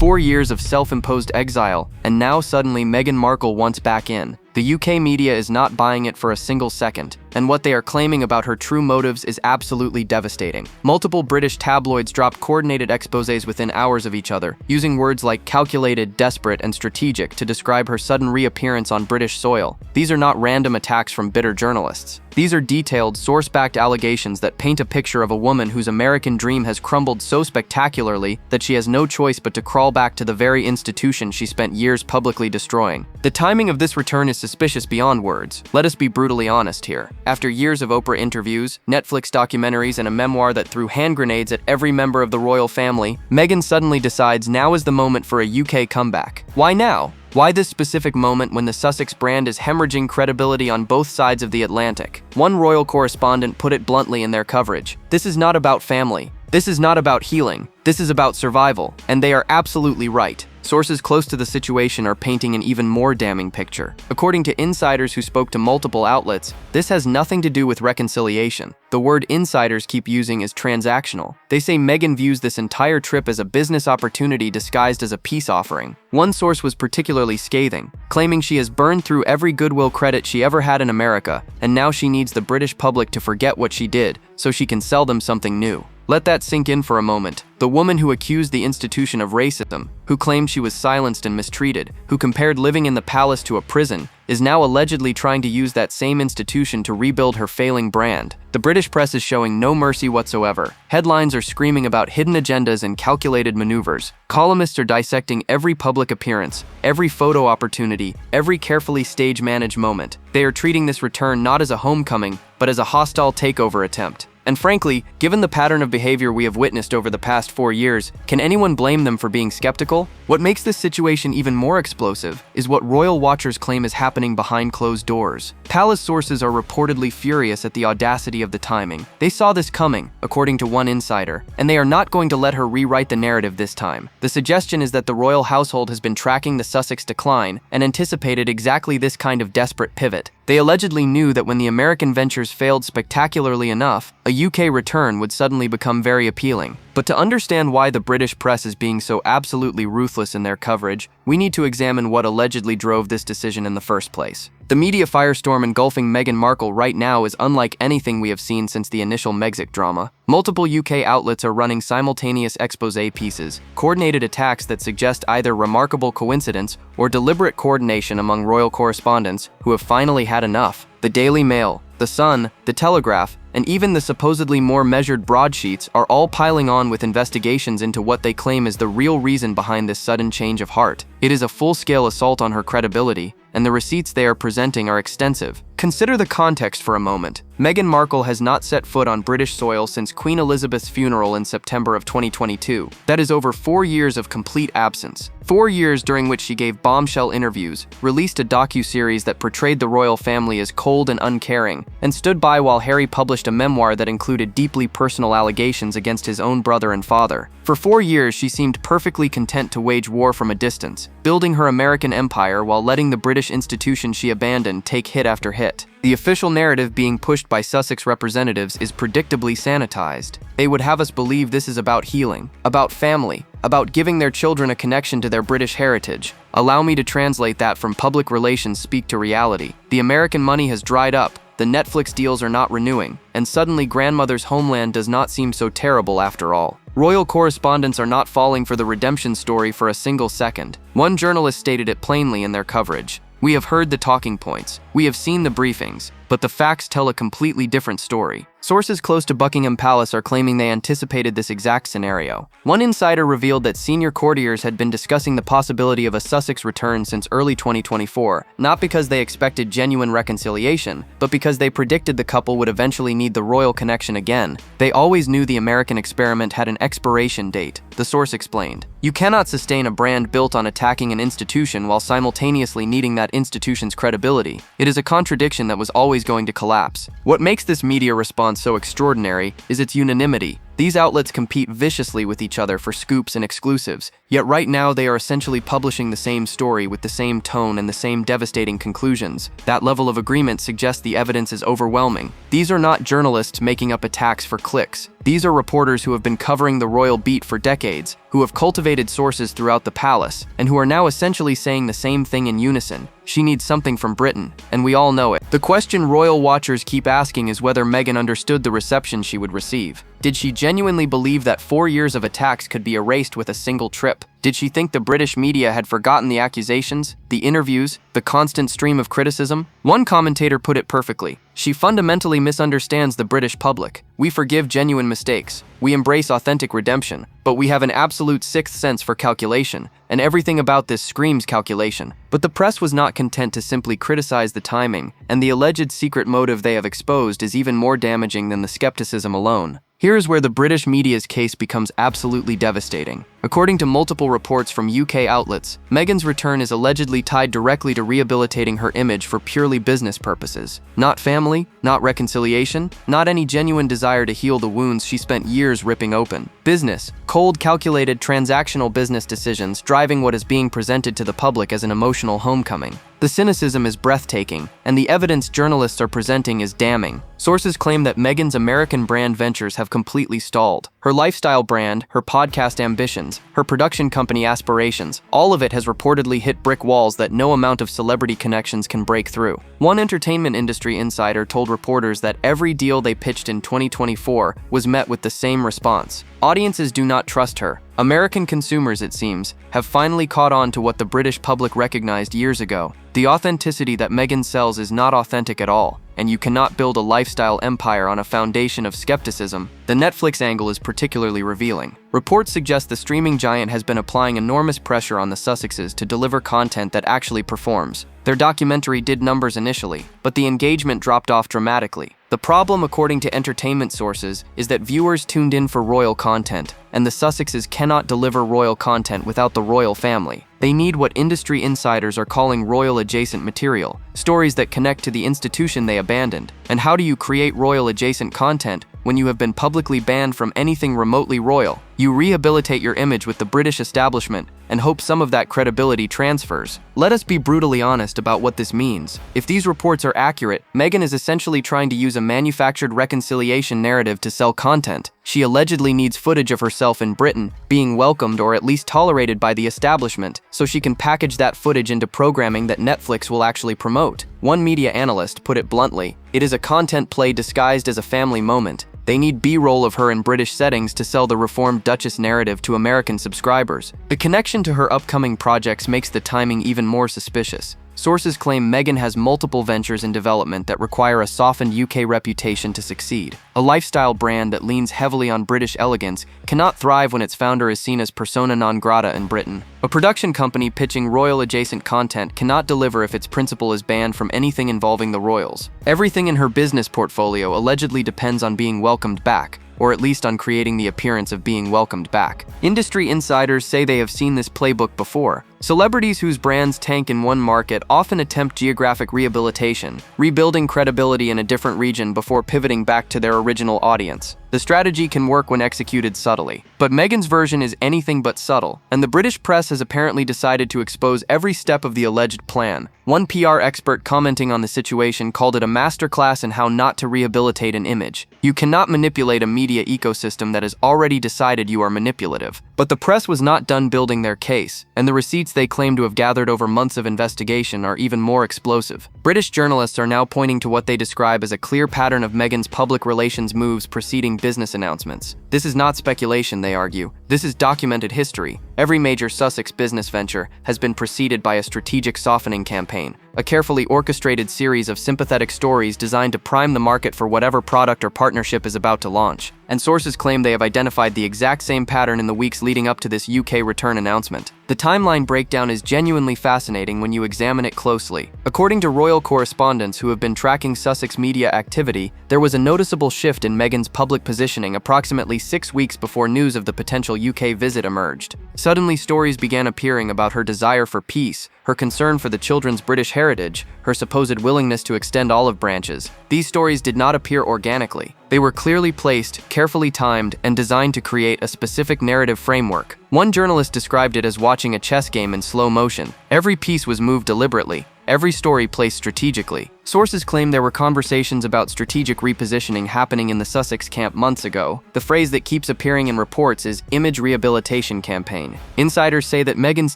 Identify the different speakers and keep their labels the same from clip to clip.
Speaker 1: 4 years of self-imposed exile, and now suddenly Meghan Markle wants back in. The UK media is not buying it for a single second, and what they are claiming about her true motives is absolutely devastating. Multiple British tabloids dropped coordinated exposés within hours of each other, using words like calculated, desperate, and strategic to describe her sudden reappearance on British soil. These are not random attacks from bitter journalists. These are detailed, source-backed allegations that paint a picture of a woman whose American dream has crumbled so spectacularly that she has no choice but to crawl back to the very institution she spent years publicly destroying. The timing of this return is suspicious beyond words. Let us be brutally honest here. After years of Oprah interviews, Netflix documentaries, and a memoir that threw hand grenades at every member of the royal family, Meghan suddenly decides now is the moment for a UK comeback. Why now? Why this specific moment when the Sussex brand is hemorrhaging credibility on both sides of the Atlantic? One royal correspondent put it bluntly in their coverage: "This is not about family. This is not about healing. This is about survival." And they are absolutely right. Sources close to the situation are painting an even more damning picture. According to insiders who spoke to multiple outlets, this has nothing to do with reconciliation. The word insiders keep using is transactional. They say Meghan views this entire trip as a business opportunity disguised as a peace offering. One source was particularly scathing, claiming she has burned through every goodwill credit she ever had in America, and now she needs the British public to forget what she did so she can sell them something new. Let that sink in for a moment. The woman who accused the institution of racism, who claimed she was silenced and mistreated, who compared living in the palace to a prison, is now allegedly trying to use that same institution to rebuild her failing brand. The British press is showing no mercy whatsoever. Headlines are screaming about hidden agendas and calculated maneuvers. Columnists are dissecting every public appearance, every photo opportunity, every carefully stage-managed moment. They are treating this return not as a homecoming, but as a hostile takeover attempt. And frankly, given the pattern of behavior we have witnessed over the past 4 years, can anyone blame them for being skeptical? What makes this situation even more explosive is what royal watchers claim is happening behind closed doors. Palace sources are reportedly furious at the audacity of the timing. They saw this coming, according to one insider, and they are not going to let her rewrite the narrative this time. The suggestion is that the royal household has been tracking the Sussex decline and anticipated exactly this kind of desperate pivot. They allegedly knew that when the American ventures failed spectacularly enough, a UK return would suddenly become very appealing. But to understand why the British press is being so absolutely ruthless in their coverage, we need to examine what allegedly drove this decision in the first place. The media firestorm engulfing Meghan Markle right now is unlike anything we have seen since the initial Megxit drama. Multiple UK outlets are running simultaneous exposé pieces, coordinated attacks that suggest either remarkable coincidence or deliberate coordination among royal correspondents who have finally had enough. The Daily Mail, The Sun, The Telegraph, and even the supposedly more measured broadsheets are all piling on with investigations into what they claim is the real reason behind this sudden change of heart. It is a full-scale assault on her credibility, and the receipts they are presenting are extensive. Consider the context for a moment. Meghan Markle has not set foot on British soil since Queen Elizabeth's funeral in September of 2022. That is over 4 years of complete absence. 4 years during which she gave bombshell interviews, released a docu-series that portrayed the royal family as cold and uncaring, and stood by while Harry published a memoir that included deeply personal allegations against his own brother and father. For 4 years, she seemed perfectly content to wage war from a distance, building her American empire while letting the British institution she abandoned take hit after hit. The official narrative being pushed by Sussex representatives is predictably sanitized. They would have us believe this is about healing, about family, about giving their children a connection to their British heritage. Allow me to translate that from public relations speak to reality. The American money has dried up, the Netflix deals are not renewing, and suddenly grandmother's homeland does not seem so terrible after all. Royal correspondents are not falling for the redemption story for a single second. One journalist stated it plainly in their coverage: "We have heard the talking points, we have seen the briefings, but the facts tell a completely different story." Sources close to Buckingham Palace are claiming they anticipated this exact scenario. One insider revealed that senior courtiers had been discussing the possibility of a Sussex return since early 2024, not because they expected genuine reconciliation, but because they predicted the couple would eventually need the royal connection again. They always knew the American experiment had an expiration date, the source explained. You cannot sustain a brand built on attacking an institution while simultaneously needing that institution's credibility. It is a contradiction that was always going to collapse. What makes this media response so extraordinary is its unanimity. These outlets compete viciously with each other for scoops and exclusives, Yet right now they are essentially publishing the same story with the same tone and the same devastating conclusions. That level of agreement suggests the evidence is overwhelming. These are not journalists making up attacks for clicks. These are reporters who have been covering the royal beat for decades, who have cultivated sources throughout the palace, and who are now essentially saying the same thing in unison. She needs something from Britain, and we all know it. The question royal watchers keep asking is whether Meghan understood the reception she would receive. Did she genuinely believe that 4 years of attacks could be erased with a single trip? Did she think the British media had forgotten the accusations, the interviews, the constant stream of criticism? One commentator put it perfectly. She fundamentally misunderstands the British public. We forgive genuine mistakes. We embrace authentic redemption, but we have an absolute sixth sense for calculation, and everything about this screams calculation. But the press was not content to simply criticize the timing, and the alleged secret motive they have exposed is even more damaging than the skepticism alone. Here is where the British media's case becomes absolutely devastating. According to multiple reports from UK outlets, Meghan's return is allegedly tied directly to rehabilitating her image for purely business purposes. Not family, not reconciliation, not any genuine desire to heal the wounds she spent years ripping open. Business, cold, calculated, transactional business decisions driving what is being presented to the public as an emotional homecoming. The cynicism is breathtaking, and the evidence journalists are presenting is damning. Sources claim that Meghan's American brand ventures have completely stalled. Her lifestyle brand, her podcast ambitions, her production company aspirations, all of it has reportedly hit brick walls that no amount of celebrity connections can break through. One entertainment industry insider told reporters that every deal they pitched in 2024 was met with the same response. Audiences do not trust her. American consumers, it seems, have finally caught on to what the British public recognized years ago. The authenticity that Meghan sells is not authentic at all, and you cannot build a lifestyle empire on a foundation of skepticism. The Netflix angle is particularly revealing. Reports suggest the streaming giant has been applying enormous pressure on the Sussexes to deliver content that actually performs. Their documentary did numbers initially, but the engagement dropped off dramatically. The problem, according to entertainment sources, is that viewers tuned in for royal content, and the Sussexes cannot deliver royal content without the royal family. They need what industry insiders are calling royal-adjacent material, stories that connect to the institution they abandoned. And how do you create royal-adjacent content when you have been publicly banned from anything remotely royal? You rehabilitate your image with the British establishment and hope some of that credibility transfers. Let us be brutally honest about what this means. If these reports are accurate, Meghan is essentially trying to use a manufactured reconciliation narrative to sell content. She allegedly needs footage of herself in Britain, being welcomed or at least tolerated by the establishment, so she can package that footage into programming that Netflix will actually promote. One media analyst put it bluntly, "It is a content play disguised as a family moment. They need B-roll of her in British settings to sell the reformed Duchess narrative to American subscribers." The connection to her upcoming projects makes the timing even more suspicious. Sources claim Meghan has multiple ventures in development that require a softened UK reputation to succeed. A lifestyle brand that leans heavily on British elegance cannot thrive when its founder is seen as persona non grata in Britain. A production company pitching royal-adjacent content cannot deliver if its principal is banned from anything involving the royals. Everything in her business portfolio allegedly depends on being welcomed back, or at least on creating the appearance of being welcomed back. Industry insiders say they have seen this playbook before. Celebrities whose brands tank in one market often attempt geographic rehabilitation, rebuilding credibility in a different region before pivoting back to their original audience. The strategy can work when executed subtly, but Meghan's version is anything but subtle, and the British press has apparently decided to expose every step of the alleged plan. One PR expert commenting on the situation called it a masterclass in how not to rehabilitate an image. You cannot manipulate a media ecosystem that has already decided you are manipulative. But the press was not done building their case, and the receipts they claim to have gathered over months of investigation are even more explosive. British journalists are now pointing to what they describe as a clear pattern of Meghan's public relations moves preceding business announcements. This is not speculation, they argue. This is documented history. Every major Sussex business venture has been preceded by a strategic softening campaign, a carefully orchestrated series of sympathetic stories designed to prime the market for whatever product or partnership is about to launch. And sources claim they have identified the exact same pattern in the weeks leading up to this UK return announcement. The timeline breakdown is genuinely fascinating when you examine it closely. According to royal correspondents who have been tracking Sussex media activity, there was a noticeable shift in Meghan's public positioning approximately 6 weeks before news of the potential UK visit emerged. Suddenly, stories began appearing about her desire for peace, her concern for the children's British heritage, her supposed willingness to extend olive branches. These stories did not appear organically. They were clearly placed, carefully timed, and designed to create a specific narrative framework. One journalist described it as watching a chess game in slow motion. Every piece was moved deliberately, every story placed strategically. Sources claim there were conversations about strategic repositioning happening in the Sussex camp months ago. The phrase that keeps appearing in reports is image rehabilitation campaign. Insiders say that Meghan's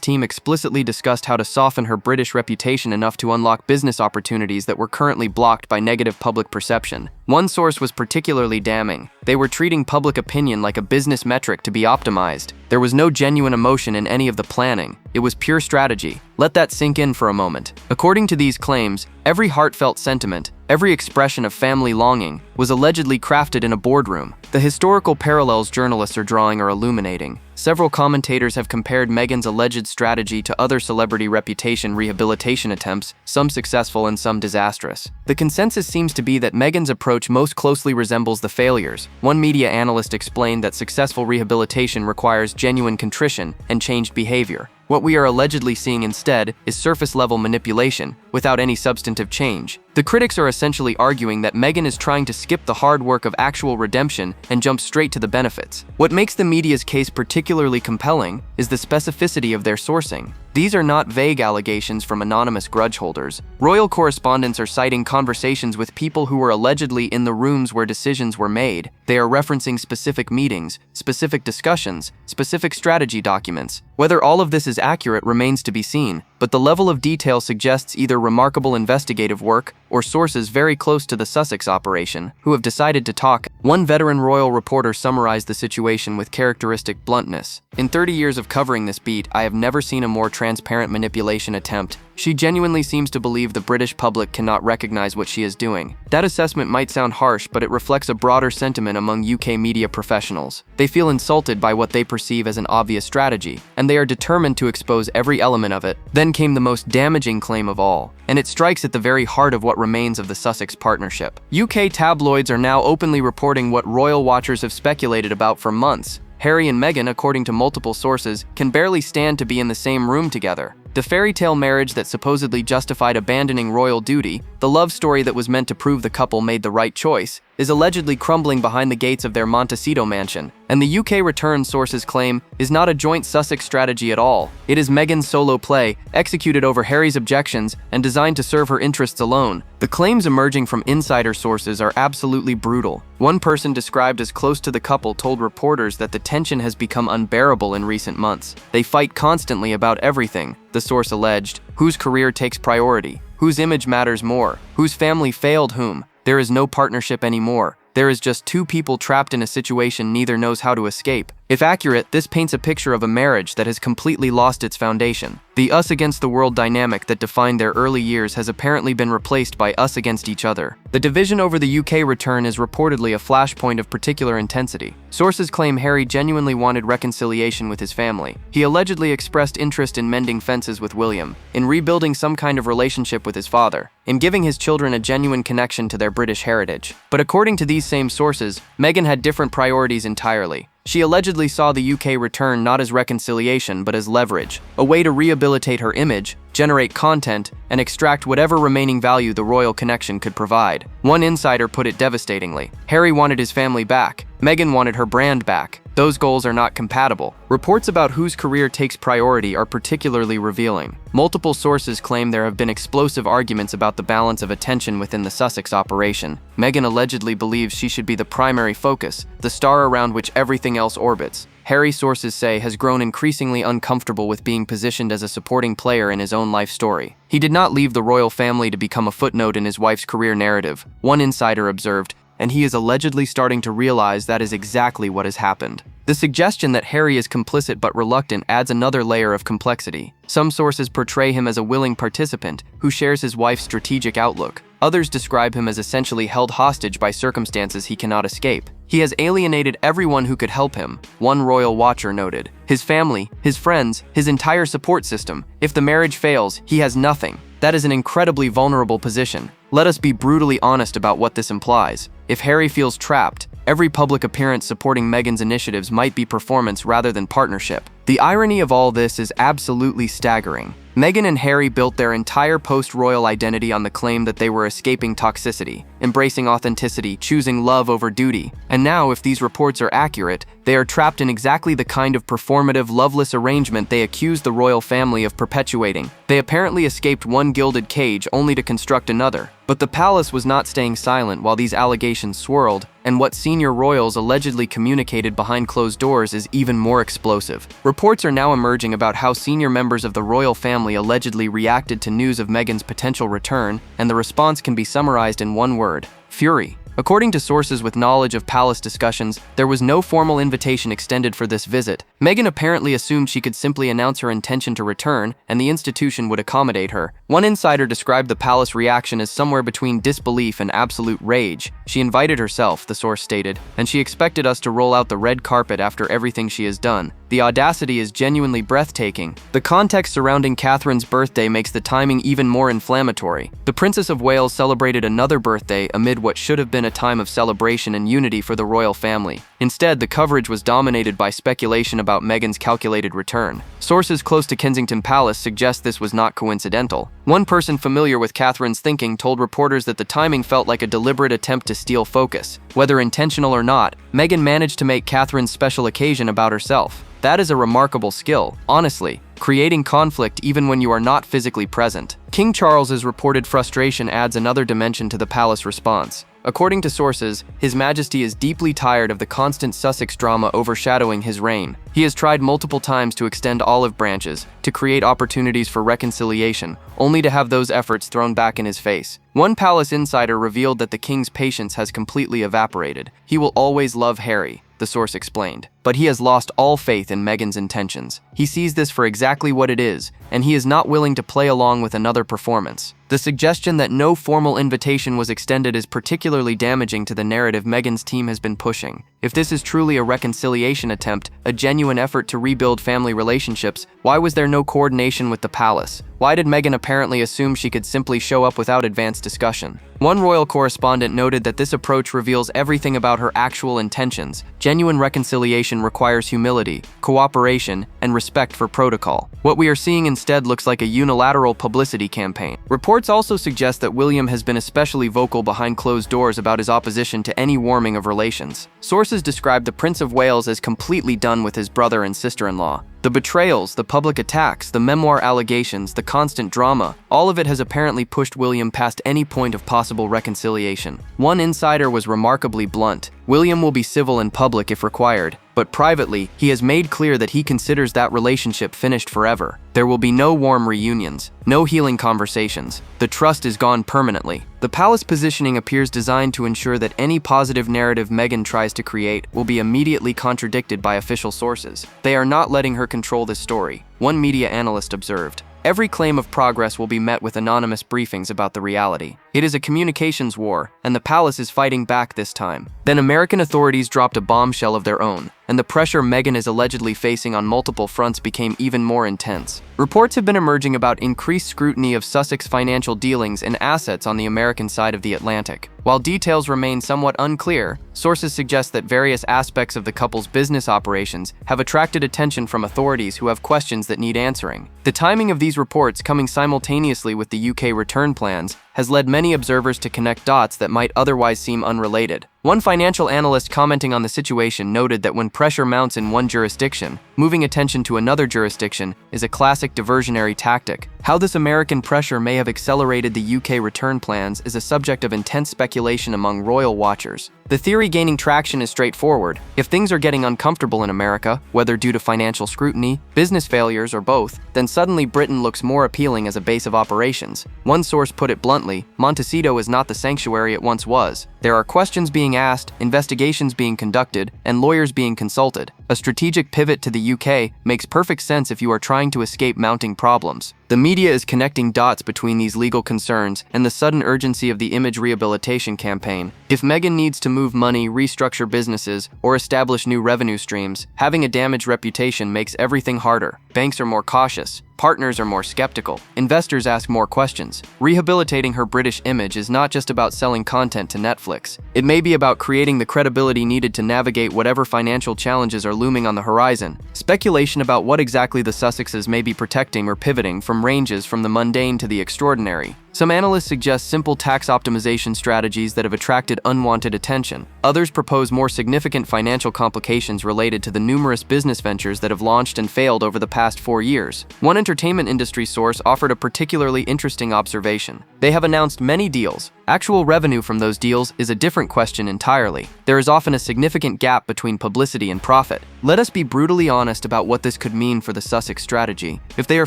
Speaker 1: team explicitly discussed how to soften her British reputation enough to unlock business opportunities that were currently blocked by negative public perception. One source was particularly damning. They were treating public opinion like a business metric to be optimized. There was no genuine emotion in any of the planning. It was pure strategy. Let that sink in for a moment. According to these claims, every heartfelt sentiment, every expression of family longing, was allegedly crafted in a boardroom. The historical parallels journalists are drawing are illuminating. Several commentators have compared Meghan's alleged strategy to other celebrity reputation rehabilitation attempts, some successful and some disastrous. The consensus seems to be that Meghan's approach most closely resembles the failures. One media analyst explained that successful rehabilitation requires genuine contrition and changed behavior. What we are allegedly seeing instead is surface-level manipulation, without any substantive change. The critics are essentially arguing that Meghan is trying to skip the hard work of actual redemption and jump straight to the benefits. What makes the media's case particularly compelling is the specificity of their sourcing. These are not vague allegations from anonymous grudge holders. Royal correspondents are citing conversations with people who were allegedly in the rooms where decisions were made. They are referencing specific meetings, specific discussions, specific strategy documents. Whether all of this is accurate remains to be seen, but the level of detail suggests either remarkable investigative work or sources very close to the Sussex operation who have decided to talk. One veteran royal reporter summarized the situation with characteristic bluntness. "In 30 years of covering this beat, I have never seen a more transparent manipulation attempt. She genuinely seems to believe the British public cannot recognize what she is doing." That assessment might sound harsh, but it reflects a broader sentiment among UK media professionals. They feel insulted by what they perceive as an obvious strategy, and they are determined to expose every element of it. Then came the most damaging claim of all, and it strikes at the very heart of what remains of the Sussex partnership. UK tabloids are now openly reporting what royal watchers have speculated about for months. Harry and Meghan, according to multiple sources, can barely stand to be in the same room together. The fairy tale marriage that supposedly justified abandoning royal duty, the love story that was meant to prove the couple made the right choice, is allegedly crumbling behind the gates of their Montecito mansion. And the UK return, sources claim, is not a joint Sussex strategy at all. It is Meghan's solo play, executed over Harry's objections and designed to serve her interests alone. The claims emerging from insider sources are absolutely brutal. One person described as close to the couple told reporters that the tension has become unbearable in recent months. They fight constantly about everything, the source alleged. Whose career takes priority? Whose image matters more? Whose family failed whom? There is no partnership anymore. There is just two people trapped in a situation neither knows how to escape. If accurate, this paints a picture of a marriage that has completely lost its foundation. The us against the world dynamic that defined their early years has apparently been replaced by us against each other. The division over the UK return is reportedly a flashpoint of particular intensity. Sources claim Harry genuinely wanted reconciliation with his family. He allegedly expressed interest in mending fences with William, in rebuilding some kind of relationship with his father, in giving his children a genuine connection to their British heritage. But according to these same sources, Meghan had different priorities entirely. She allegedly saw the UK return not as reconciliation but as leverage, a way to rehabilitate her image, generate content, and extract whatever remaining value the royal connection could provide. One insider put it devastatingly. Harry wanted his family back. Meghan wanted her brand back. Those goals are not compatible. Reports about whose career takes priority are particularly revealing. Multiple sources claim there have been explosive arguments about the balance of attention within the Sussex operation. Meghan allegedly believes she should be the primary focus, the star around which everything else orbits. Harry, sources say, has grown increasingly uncomfortable with being positioned as a supporting player in his own life story. He did not leave the royal family to become a footnote in his wife's career narrative, one insider observed, and he is allegedly starting to realize that is exactly what has happened. The suggestion that Harry is complicit but reluctant adds another layer of complexity. Some sources portray him as a willing participant who shares his wife's strategic outlook. Others describe him as essentially held hostage by circumstances he cannot escape. He has alienated everyone who could help him, one royal watcher noted. His family, his friends, his entire support system. If the marriage fails, he has nothing. That is an incredibly vulnerable position. Let us be brutally honest about what this implies. If Harry feels trapped, every public appearance supporting Meghan's initiatives might be performance rather than partnership. The irony of all this is absolutely staggering. Meghan and Harry built their entire post-royal identity on the claim that they were escaping toxicity, embracing authenticity, choosing love over duty. And now, if these reports are accurate, they are trapped in exactly the kind of performative, loveless arrangement they accuse the royal family of perpetuating. They apparently escaped one gilded cage only to construct another. But the palace was not staying silent while these allegations swirled, and what senior royals allegedly communicated behind closed doors is even more explosive. Reports are now emerging about how senior members of the royal family allegedly reacted to news of Meghan's potential return, and the response can be summarized in one word: fury. According to sources with knowledge of palace discussions, there was no formal invitation extended for this visit. Meghan apparently assumed she could simply announce her intention to return, and the institution would accommodate her. One insider described the palace reaction as somewhere between disbelief and absolute rage. "She invited herself," the source stated, "and she expected us to roll out the red carpet after everything she has done. The audacity is genuinely breathtaking." The context surrounding Catherine's birthday makes the timing even more inflammatory. The Princess of Wales celebrated another birthday amid what should have been a time of celebration and unity for the royal family. Instead, the coverage was dominated by speculation about Meghan's calculated return. Sources close to Kensington Palace suggest this was not coincidental. One person familiar with Catherine's thinking told reporters that the timing felt like a deliberate attempt to steal focus. Whether intentional or not, Meghan managed to make Catherine's special occasion about herself. That is a remarkable skill, honestly, creating conflict even when you are not physically present. King Charles's reported frustration adds another dimension to the palace response. According to sources, His Majesty is deeply tired of the constant Sussex drama overshadowing his reign. He has tried multiple times to extend olive branches, to create opportunities for reconciliation, only to have those efforts thrown back in his face. One palace insider revealed that the king's patience has completely evaporated. "He will always love Harry," the source explained, "but he has lost all faith in Meghan's intentions. He sees this for exactly what it is, and he is not willing to play along with another performance." The suggestion that no formal invitation was extended is particularly damaging to the narrative Meghan's team has been pushing. If this is truly a reconciliation attempt, a genuine effort to rebuild family relationships, why was there no coordination with the palace? Why did Meghan apparently assume she could simply show up without advanced discussion? One royal correspondent noted that this approach reveals everything about her actual intentions. Genuine reconciliation requires humility, cooperation, and respect for protocol. What we are seeing instead looks like a unilateral publicity campaign. Reports also suggest that William has been especially vocal behind closed doors about his opposition to any warming of relations. Sources describe the Prince of Wales as completely done with his brother and sister-in-law. The betrayals, the public attacks, the memoir allegations, the constant drama, all of it has apparently pushed William past any point of possible reconciliation. One insider was remarkably blunt. William will be civil in public if required, but privately, he has made clear that he considers that relationship finished forever. There will be no warm reunions, no healing conversations. The trust is gone permanently. The palace positioning appears designed to ensure that any positive narrative Meghan tries to create will be immediately contradicted by official sources. They are not letting her control this story, one media analyst observed. Every claim of progress will be met with anonymous briefings about the reality. It is a communications war, and the palace is fighting back this time. Then American authorities dropped a bombshell of their own, and the pressure Meghan is allegedly facing on multiple fronts became even more intense. Reports have been emerging about increased scrutiny of Sussex financial dealings and assets on the American side of the Atlantic. While details remain somewhat unclear, sources suggest that various aspects of the couple's business operations have attracted attention from authorities who have questions that need answering. The timing of these reports coming simultaneously with the UK return plans has led many observers to connect dots that might otherwise seem unrelated. One financial analyst commenting on the situation noted that when pressure mounts in one jurisdiction, moving attention to another jurisdiction is a classic diversionary tactic. How this American pressure may have accelerated the UK return plans is a subject of intense speculation among royal watchers. The theory gaining traction is straightforward. If things are getting uncomfortable in America, whether due to financial scrutiny, business failures, or both, then suddenly Britain looks more appealing as a base of operations. One source put it bluntly, Montecito is not the sanctuary it once was. There are questions being asked, investigations being conducted, and lawyers being consulted. A strategic pivot to the UK makes perfect sense if you are trying to escape mounting problems. The media is connecting dots between these legal concerns and the sudden urgency of the image rehabilitation campaign. If Meghan needs to move money, restructure businesses, or establish new revenue streams, having a damaged reputation makes everything harder. Banks are more cautious. Partners are more skeptical. Investors ask more questions. Rehabilitating her British image is not just about selling content to Netflix. It may be about creating the credibility needed to navigate whatever financial challenges are looming on the horizon. Speculation about what exactly the Sussexes may be protecting or pivoting from ranges from the mundane to the extraordinary. Some analysts suggest simple tax optimization strategies that have attracted unwanted attention. Others propose more significant financial complications related to the numerous business ventures that have launched and failed over the past 4 years. One entertainment industry source offered a particularly interesting observation. They have announced many deals. Actual revenue from those deals is a different question entirely. There is often a significant gap between publicity and profit. Let us be brutally honest about what this could mean for the Sussex strategy. If they are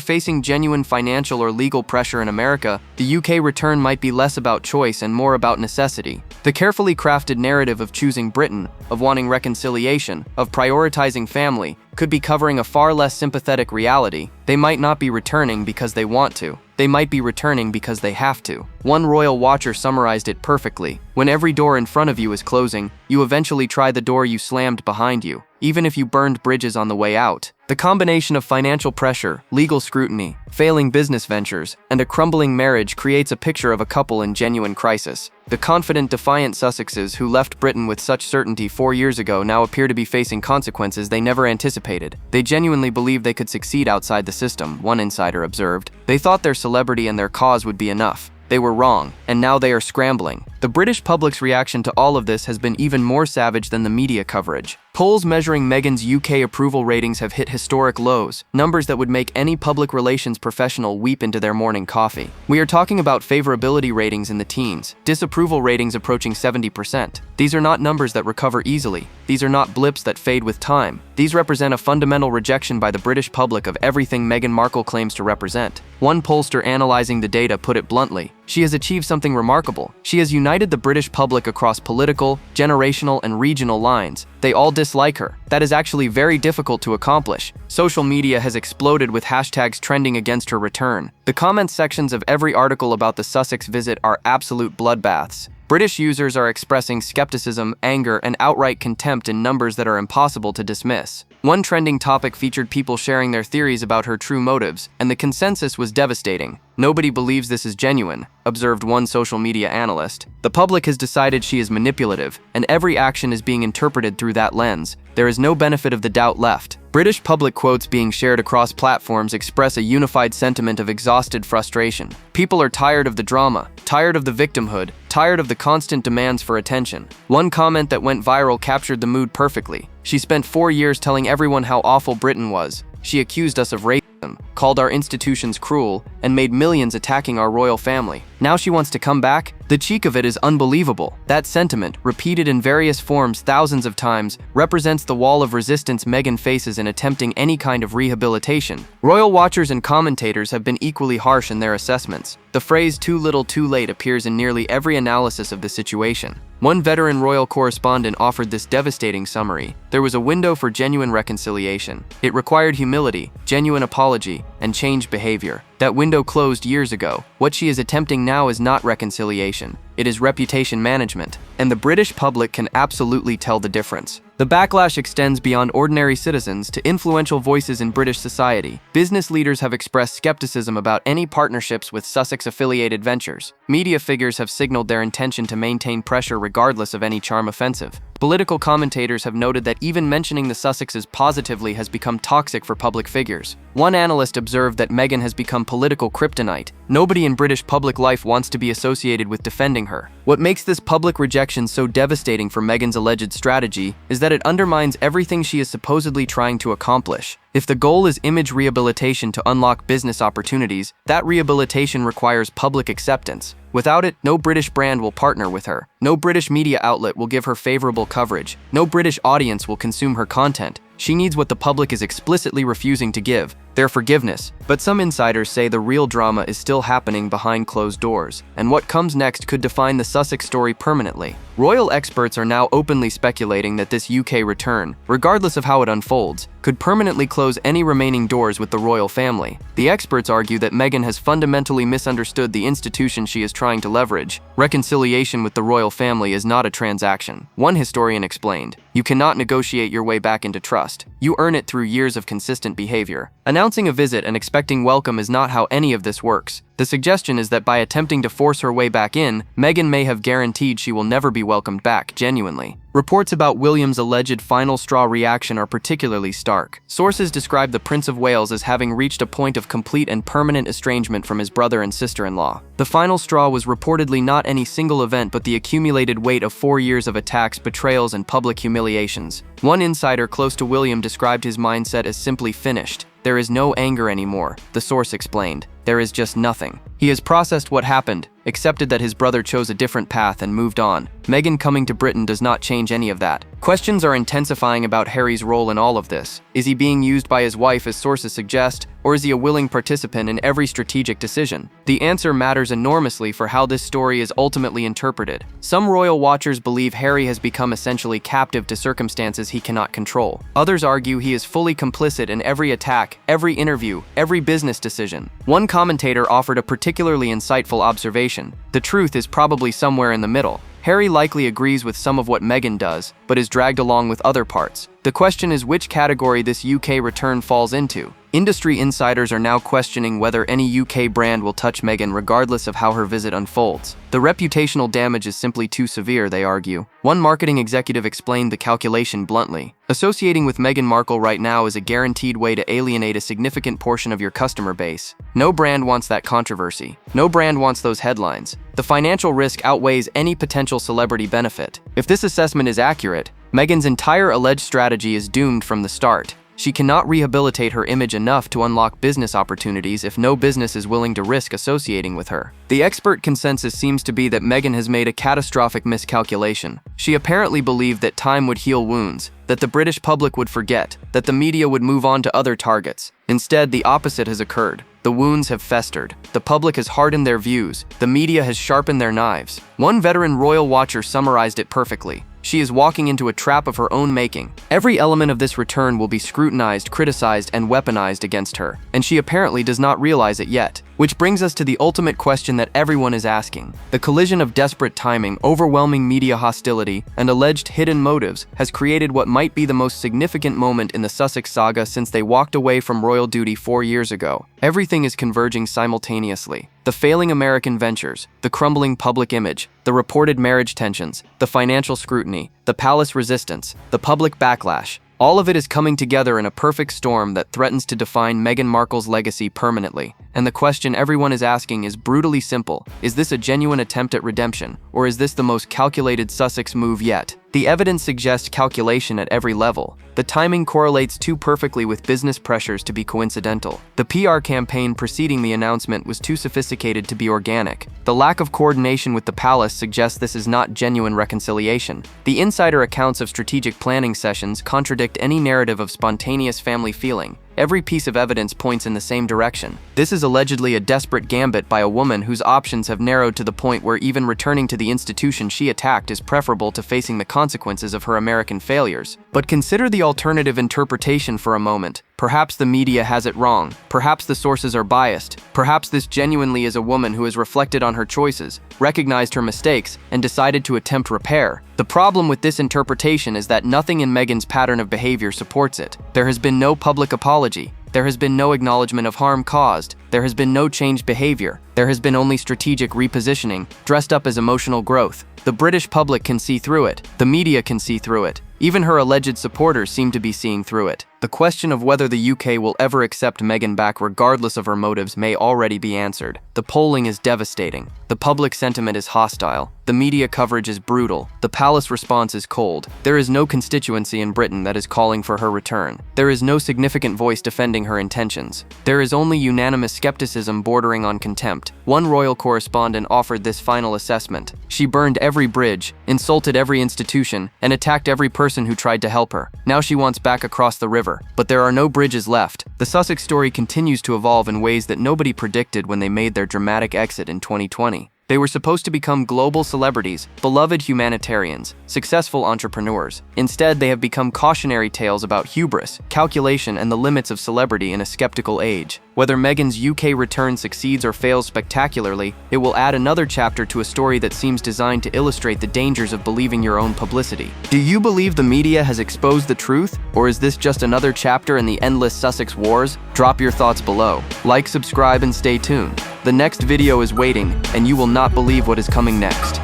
Speaker 1: facing genuine financial or legal pressure in America, the UK return might be less about choice and more about necessity. The carefully crafted narrative of choosing Britain, of wanting reconciliation, of prioritizing family, could be covering a far less sympathetic reality. They might not be returning because they want to. They might be returning because they have to. One royal watcher summarized it perfectly. When every door in front of you is closing, you eventually try the door you slammed behind you, even if you burned bridges on the way out. The combination of financial pressure, legal scrutiny, failing business ventures, and a crumbling marriage creates a picture of a couple in genuine crisis. The confident, defiant Sussexes who left Britain with such certainty 4 years ago now appear to be facing consequences they never anticipated. They genuinely believed they could succeed outside the system, one insider observed. They thought their celebrity and their cause would be enough. They were wrong, and now they are scrambling. The British public's reaction to all of this has been even more savage than the media coverage. Polls measuring Meghan's UK approval ratings have hit historic lows, numbers that would make any public relations professional weep into their morning coffee. We are talking about favorability ratings in the teens, disapproval ratings approaching 70%. These are not numbers that recover easily. These are not blips that fade with time. These represent a fundamental rejection by the British public of everything Meghan Markle claims to represent. One pollster analyzing the data put it bluntly: she has achieved something remarkable. She has united the British public across political, generational, and regional lines. They all dislike her. That is actually very difficult to accomplish. Social media has exploded with hashtags trending against her return. The comment sections of every article about the Sussex visit are absolute bloodbaths. British users are expressing skepticism, anger, and outright contempt in numbers that are impossible to dismiss. One trending topic featured people sharing their theories about her true motives, and the consensus was devastating. "Nobody believes this is genuine," observed one social media analyst. "The public has decided she is manipulative, and every action is being interpreted through that lens. There is no benefit of the doubt left." British public quotes being shared across platforms express a unified sentiment of exhausted frustration. People are tired of the drama, tired of the victimhood, tired of the constant demands for attention. One comment that went viral captured the mood perfectly. "She spent 4 years telling everyone how awful Britain was. She accused us of racism, called our institutions cruel, and made millions attacking our royal family. Now she wants to come back? The cheek of it is unbelievable." That sentiment, repeated in various forms thousands of times, represents the wall of resistance Meghan faces in attempting any kind of rehabilitation. Royal watchers and commentators have been equally harsh in their assessments. The phrase "too little, too late" appears in nearly every analysis of the situation. One veteran royal correspondent offered this devastating summary: "There was a window for genuine reconciliation. It required humility, genuine apology, and changed behavior. That window closed years ago. What she is attempting now is not reconciliation. It is reputation management, and the British public can absolutely tell the difference." The backlash extends beyond ordinary citizens to influential voices in British society. Business leaders have expressed skepticism about any partnerships with Sussex-affiliated ventures. Media figures have signaled their intention to maintain pressure regardless of any charm offensive. Political commentators have noted that even mentioning the Sussexes positively has become toxic for public figures. One analyst observed that Meghan has become political kryptonite. Nobody in British public life wants to be associated with defending her. What makes this public rejection so devastating for Meghan's alleged strategy is that it undermines everything she is supposedly trying to accomplish. If the goal is image rehabilitation to unlock business opportunities, that rehabilitation requires public acceptance. Without it, no British brand will partner with her. No British media outlet will give her favorable coverage. No British audience will consume her content. She needs what the public is explicitly refusing to give: their forgiveness. But some insiders say the real drama is still happening behind closed doors, and what comes next could define the Sussex story permanently. Royal experts are now openly speculating that this UK return, regardless of how it unfolds, could permanently close any remaining doors with the royal family. The experts argue that Meghan has fundamentally misunderstood the institution she is trying to leverage. Reconciliation with the royal family is not a transaction. One historian explained, "You cannot negotiate your way back into trust. You earn it through years of consistent behavior." Announcing a visit and expecting welcome is not how any of this works. The suggestion is that by attempting to force her way back in, Meghan may have guaranteed she will never be welcomed back genuinely. Reports about William's alleged final straw reaction are particularly stark. Sources describe the Prince of Wales as having reached a point of complete and permanent estrangement from his brother and sister-in-law. The final straw was reportedly not any single event but the accumulated weight of 4 years of attacks, betrayals, and public humiliations. One insider close to William described his mindset as simply finished. "There is no anger anymore," the source explained. "There is just nothing." He has processed what happened, accepted that his brother chose a different path, and moved on. Meghan coming to Britain does not change any of that. Questions are intensifying about Harry's role in all of this. Is he being used by his wife as sources suggest, or is he a willing participant in every strategic decision? The answer matters enormously for how this story is ultimately interpreted. Some royal watchers believe Harry has become essentially captive to circumstances he cannot control. Others argue he is fully complicit in every attack, every interview, every business decision. One commentator offered a particularly insightful observation. The truth is probably somewhere in the middle. Harry likely agrees with some of what Meghan does, but is dragged along with other parts. The question is which category this UK return falls into. Industry insiders are now questioning whether any UK brand will touch Meghan regardless of how her visit unfolds. The reputational damage is simply too severe, they argue. One marketing executive explained the calculation bluntly. Associating with Meghan Markle right now is a guaranteed way to alienate a significant portion of your customer base. No brand wants that controversy. No brand wants those headlines. The financial risk outweighs any potential celebrity benefit. If this assessment is accurate, Meghan's entire alleged strategy is doomed from the start. She cannot rehabilitate her image enough to unlock business opportunities if no business is willing to risk associating with her. The expert consensus seems to be that Meghan has made a catastrophic miscalculation. She apparently believed that time would heal wounds, that the British public would forget, that the media would move on to other targets. Instead, the opposite has occurred. The wounds have festered. The public has hardened their views. The media has sharpened their knives. One veteran royal watcher summarized it perfectly. She is walking into a trap of her own making. Every element of this return will be scrutinized, criticized, and weaponized against her, and she apparently does not realize it yet. Which brings us to the ultimate question that everyone is asking. The collision of desperate timing, overwhelming media hostility, and alleged hidden motives has created what might be the most significant moment in the Sussex saga since they walked away from royal duty 4 years ago. Everything is converging simultaneously. The failing American ventures, the crumbling public image, the reported marriage tensions, the financial scrutiny, the palace resistance, the public backlash. All of it is coming together in a perfect storm that threatens to define Meghan Markle's legacy permanently. And the question everyone is asking is brutally simple. Is this a genuine attempt at redemption, or is this the most calculated Sussex move yet? The evidence suggests calculation at every level. The timing correlates too perfectly with business pressures to be coincidental. The PR campaign preceding the announcement was too sophisticated to be organic. The lack of coordination with the palace suggests this is not genuine reconciliation. The insider accounts of strategic planning sessions contradict any narrative of spontaneous family feeling. Every piece of evidence points in the same direction. This is allegedly a desperate gambit by a woman whose options have narrowed to the point where even returning to the institution she attacked is preferable to facing the consequences of her American failures. But consider the alternative interpretation for a moment. Perhaps the media has it wrong. Perhaps the sources are biased. Perhaps this genuinely is a woman who has reflected on her choices, recognized her mistakes, and decided to attempt repair. The problem with this interpretation is that nothing in Meghan's pattern of behavior supports it. There has been no public apology. There has been no acknowledgement of harm caused. There has been no changed behavior. There has been only strategic repositioning, dressed up as emotional growth. The British public can see through it. The media can see through it. Even her alleged supporters seem to be seeing through it. The question of whether the UK will ever accept Meghan back regardless of her motives may already be answered. The polling is devastating. The public sentiment is hostile. The media coverage is brutal. The palace response is cold. There is no constituency in Britain that is calling for her return. There is no significant voice defending her intentions. There is only unanimous skepticism bordering on contempt. One royal correspondent offered this final assessment. She burned every bridge, insulted every institution, and attacked every person who tried to help her. Now she wants back across the river. But there are no bridges left. The Sussex story continues to evolve in ways that nobody predicted when they made their dramatic exit in 2020. They were supposed to become global celebrities, beloved humanitarians, successful entrepreneurs. Instead, they have become cautionary tales about hubris, calculation, and the limits of celebrity in a skeptical age. Whether Meghan's UK return succeeds or fails spectacularly, it will add another chapter to a story that seems designed to illustrate the dangers of believing your own publicity. Do you believe the media has exposed the truth, or is this just another chapter in the endless Sussex wars? Drop your thoughts below. Like, subscribe, and stay tuned. The next video is waiting, and you will not believe what is coming next.